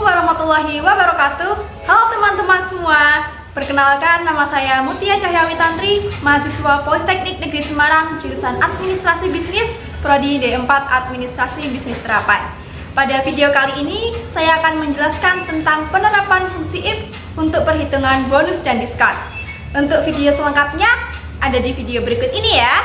warahmatullahi wabarakatuh. Halo teman-teman semua. Perkenalkan, nama saya Mutia Cahyawitantri, mahasiswa Politeknik Negeri Semarang, jurusan Administrasi Bisnis, Prodi D4 Administrasi Bisnis Terapan. Pada video kali ini, saya akan menjelaskan tentang penerapan fungsi if untuk perhitungan bonus dan diskon. Untuk video selengkapnya, ada di video berikut ini ya.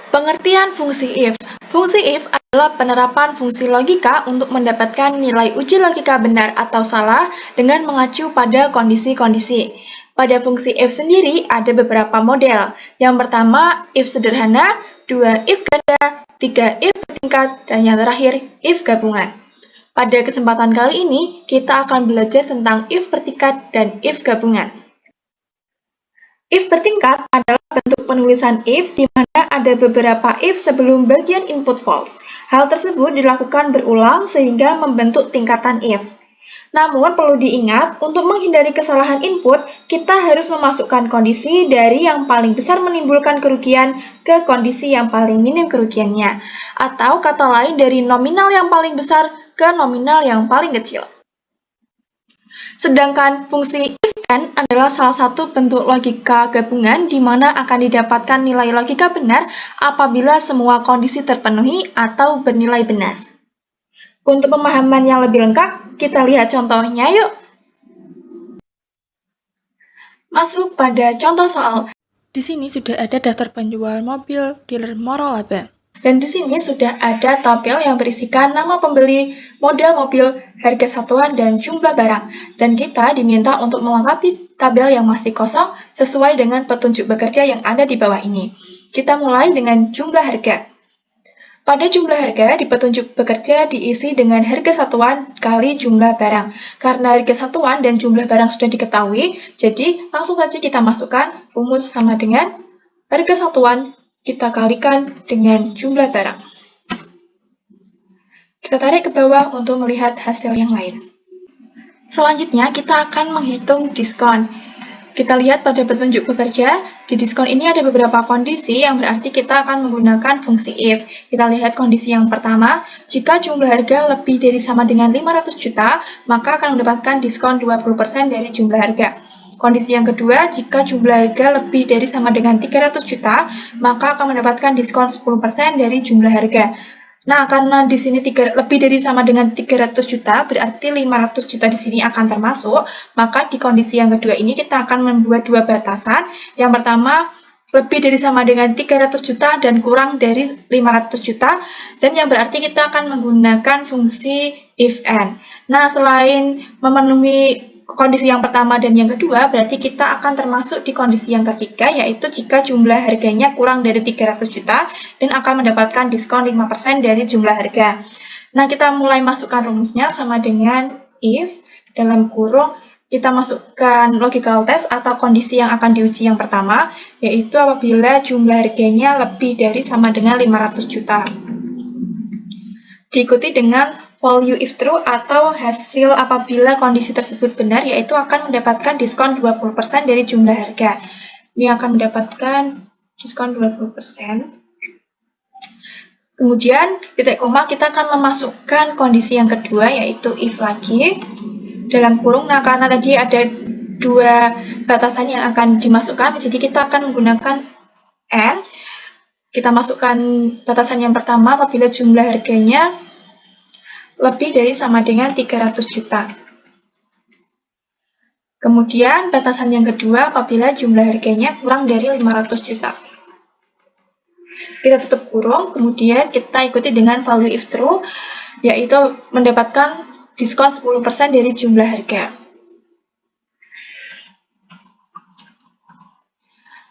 Pengertian fungsi if. Fungsi if adalah penerapan fungsi logika untuk mendapatkan nilai uji logika benar atau salah dengan mengacu pada kondisi-kondisi. Pada fungsi if sendiri ada beberapa model. Yang pertama, if sederhana, 2 if ganda, 3 if bertingkat, dan yang terakhir, if gabungan. Pada kesempatan kali ini, kita akan belajar tentang if bertingkat dan if gabungan. If bertingkat adalah bentuk penulisan if di mana ada beberapa if sebelum bagian input false. Hal tersebut dilakukan berulang sehingga membentuk tingkatan if. Namun perlu diingat, untuk menghindari kesalahan input, kita harus memasukkan kondisi dari yang paling besar menimbulkan kerugian ke kondisi yang paling minim kerugiannya. Atau kata lain dari nominal yang paling besar ke nominal yang paling kecil. Sedangkan fungsi if and adalah salah satu bentuk logika gabungan di mana akan didapatkan nilai logika benar apabila semua kondisi terpenuhi atau bernilai benar. Untuk pemahaman yang lebih lengkap, kita lihat contohnya yuk. Masuk pada contoh soal. Di sini sudah ada daftar penjual mobil dealer Morolaba. Dan di sini sudah ada tabel yang berisikan nama pembeli, model mobil, harga satuan, dan jumlah barang. Dan kita diminta untuk melengkapi tabel yang masih kosong sesuai dengan petunjuk bekerja yang ada di bawah ini. Kita mulai dengan jumlah harga. Pada jumlah harga, di petunjuk bekerja diisi dengan harga satuan kali jumlah barang. Karena harga satuan dan jumlah barang sudah diketahui, jadi langsung saja kita masukkan rumus sama dengan harga satuan kita kalikan dengan jumlah barang. Kita tarik ke bawah untuk melihat hasil yang lain. Selanjutnya, kita akan menghitung diskon. Kita lihat pada petunjuk bekerja, di diskon ini ada beberapa kondisi yang berarti kita akan menggunakan fungsi if. Kita lihat kondisi yang pertama, jika jumlah harga lebih dari sama dengan 500 juta, maka akan mendapatkan diskon 20% dari jumlah harga. Kondisi yang kedua, jika jumlah harga lebih dari sama dengan 300 juta, maka akan mendapatkan diskon 10% dari jumlah harga. Nah, karena di sini lebih dari sama dengan 300 juta, berarti 500 juta di sini akan termasuk, maka di kondisi yang kedua ini kita akan membuat dua batasan. Yang pertama, lebih dari sama dengan 300 juta dan kurang dari 500 juta, dan yang berarti kita akan menggunakan fungsi if and. Nah, selain memenuhi kondisi yang pertama dan yang kedua, berarti kita akan termasuk di kondisi yang ketiga, yaitu jika jumlah harganya kurang dari 300 juta dan akan mendapatkan diskon 5% dari jumlah harga. Nah, kita mulai masukkan rumusnya sama dengan if, dalam kurung, kita masukkan logical test atau kondisi yang akan diuji yang pertama, yaitu apabila jumlah harganya lebih dari sama dengan 500 juta. Diikuti dengan value if true atau hasil apabila kondisi tersebut benar, yaitu akan mendapatkan diskon 20% dari jumlah harga. Ini akan mendapatkan diskon 20%. Kemudian, titik koma kita akan memasukkan kondisi yang kedua, yaitu if lagi. Dalam kurung, nah karena tadi ada dua batasan yang akan dimasukkan, jadi kita akan menggunakan and. Kita masukkan batasan yang pertama apabila jumlah harganya lebih dari sama dengan 300 juta. Kemudian batasan yang kedua apabila jumlah harganya kurang dari 500 juta. Kita tutup kurung, kemudian kita ikuti dengan value if true, yaitu mendapatkan diskon 10% dari jumlah harga.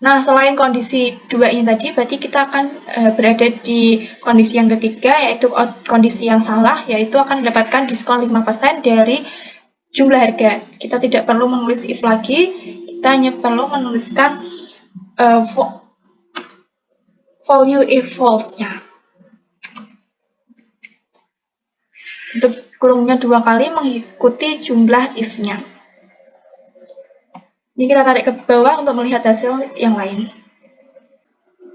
Nah, selain kondisi dua ini tadi, berarti kita akan berada di kondisi yang ketiga, yaitu kondisi yang salah, yaitu akan mendapatkan diskon 5% dari jumlah harga. Kita tidak perlu menulis if lagi, kita hanya perlu menuliskan value if false-nya. Untuk kurungnya dua kali mengikuti jumlah if-nya. Ini kita tarik ke bawah untuk melihat hasil yang lain.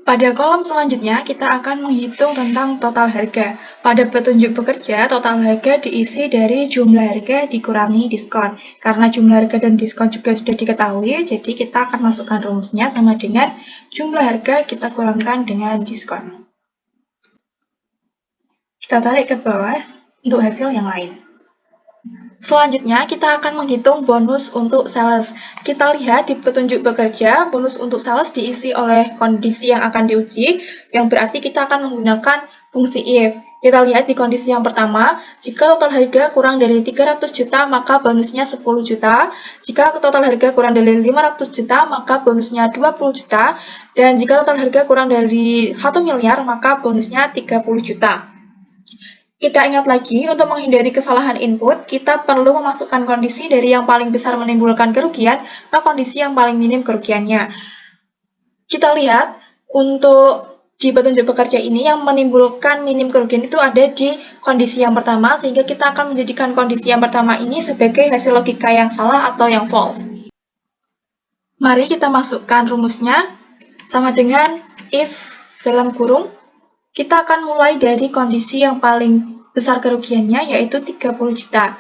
Pada kolom selanjutnya, kita akan menghitung tentang total harga. Pada petunjuk bekerja, total harga diisi dari jumlah harga dikurangi diskon. Karena jumlah harga dan diskon juga sudah diketahui, jadi kita akan masukkan rumusnya sama dengan jumlah harga kita kurangkan dengan diskon. Kita tarik ke bawah untuk hasil yang lain. Selanjutnya, kita akan menghitung bonus untuk sales. Kita lihat di petunjuk bekerja, bonus untuk sales diisi oleh kondisi yang akan diuji, yang berarti kita akan menggunakan fungsi if. Kita lihat di kondisi yang pertama, jika total harga kurang dari 300 juta, maka bonusnya 10 juta. Jika total harga kurang dari 500 juta, maka bonusnya 20 juta. Dan jika total harga kurang dari 1 miliar, maka bonusnya 30 juta. Kita ingat lagi, untuk menghindari kesalahan input, kita perlu memasukkan kondisi dari yang paling besar menimbulkan kerugian ke kondisi yang paling minim kerugiannya. Kita lihat, untuk di petunjuk bekerja ini yang menimbulkan minim kerugian itu ada di kondisi yang pertama, sehingga kita akan menjadikan kondisi yang pertama ini sebagai hasil logika yang salah atau yang false. Mari kita masukkan rumusnya, sama dengan if dalam kurung, kita akan mulai dari kondisi yang paling besar kerugiannya, yaitu 30 juta.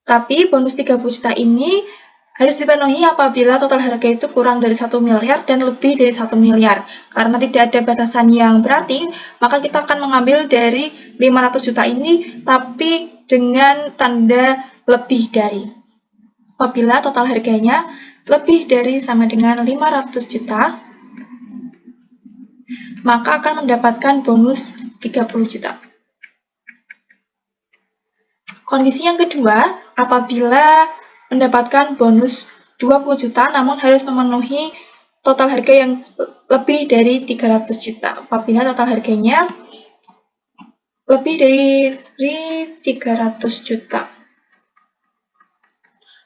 Tapi bonus 30 juta ini harus dipenuhi apabila total harga itu kurang dari 1 miliar dan lebih dari 1 miliar. Karena tidak ada batasan yang berarti, maka kita akan mengambil dari 500 juta ini, tapi dengan tanda lebih dari. Apabila total harganya lebih dari sama dengan 500 juta, maka akan mendapatkan bonus 30 juta. Kondisi yang kedua, apabila mendapatkan bonus 20 juta namun harus memenuhi total harga yang lebih dari 300 juta. Apabila total harganya lebih dari 300 juta,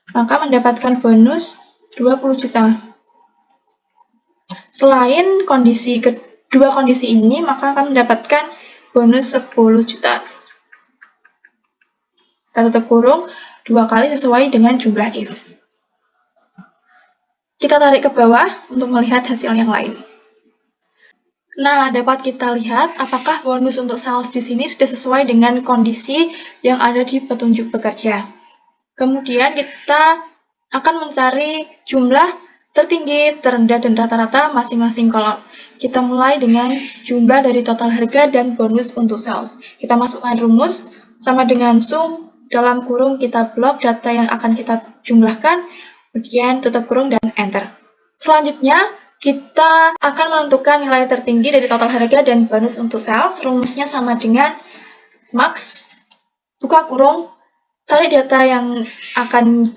maka mendapatkan bonus 20 juta. Selain kedua kondisi ini, maka akan mendapatkan bonus 10 juta. Kita tutup kurung 2 kali sesuai dengan jumlah if. Kita tarik ke bawah untuk melihat hasil yang lain. Nah, dapat kita lihat apakah bonus untuk sales di sini sudah sesuai dengan kondisi yang ada di petunjuk bekerja. Kemudian kita akan mencari jumlah tertinggi, terendah, dan rata-rata masing-masing kolom. Kita mulai dengan jumlah dari total harga dan bonus untuk sales. Kita masukkan rumus sama dengan sum, dalam kurung kita blok data yang akan kita jumlahkan, kemudian tutup kurung dan enter. Selanjutnya, kita akan menentukan nilai tertinggi dari total harga dan bonus untuk sales. Rumusnya sama dengan max, buka kurung, tarik data yang akan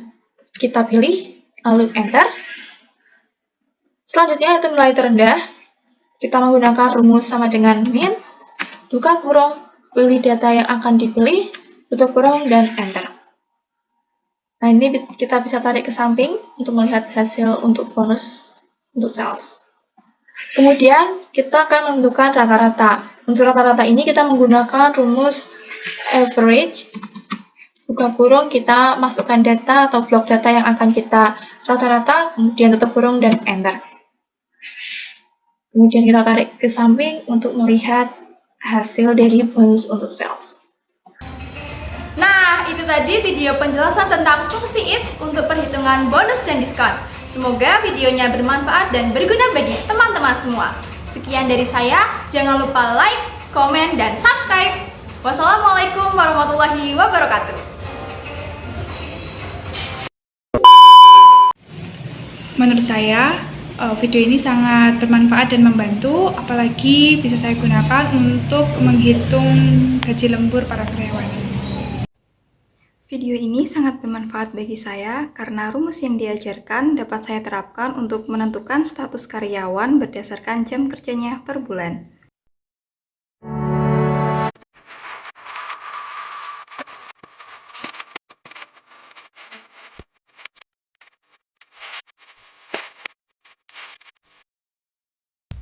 kita pilih, lalu enter. Selanjutnya itu nilai terendah. Kita menggunakan rumus sama dengan min, buka kurung, pilih data yang akan dipilih, tutup kurung, dan enter. Nah, ini kita bisa tarik ke samping untuk melihat hasil untuk bonus untuk sales. Kemudian, kita akan menentukan rata-rata. Untuk rata-rata ini kita menggunakan rumus average. Buka kurung, kita masukkan data atau blok data yang akan kita rata-rata, kemudian tutup kurung, dan enter. Kemudian kita tarik ke samping untuk melihat hasil dari bonus untuk sales. Nah, itu tadi video penjelasan tentang fungsi if untuk perhitungan bonus dan diskon. Semoga videonya bermanfaat dan berguna bagi teman-teman semua. Sekian dari saya, jangan lupa like, komen, dan subscribe. Wassalamualaikum warahmatullahi wabarakatuh. Menurut saya, video ini sangat bermanfaat dan membantu, apalagi bisa saya gunakan untuk menghitung gaji lembur para karyawan. Video ini sangat bermanfaat bagi saya karena rumus yang diajarkan dapat saya terapkan untuk menentukan status karyawan berdasarkan jam kerjanya per bulan.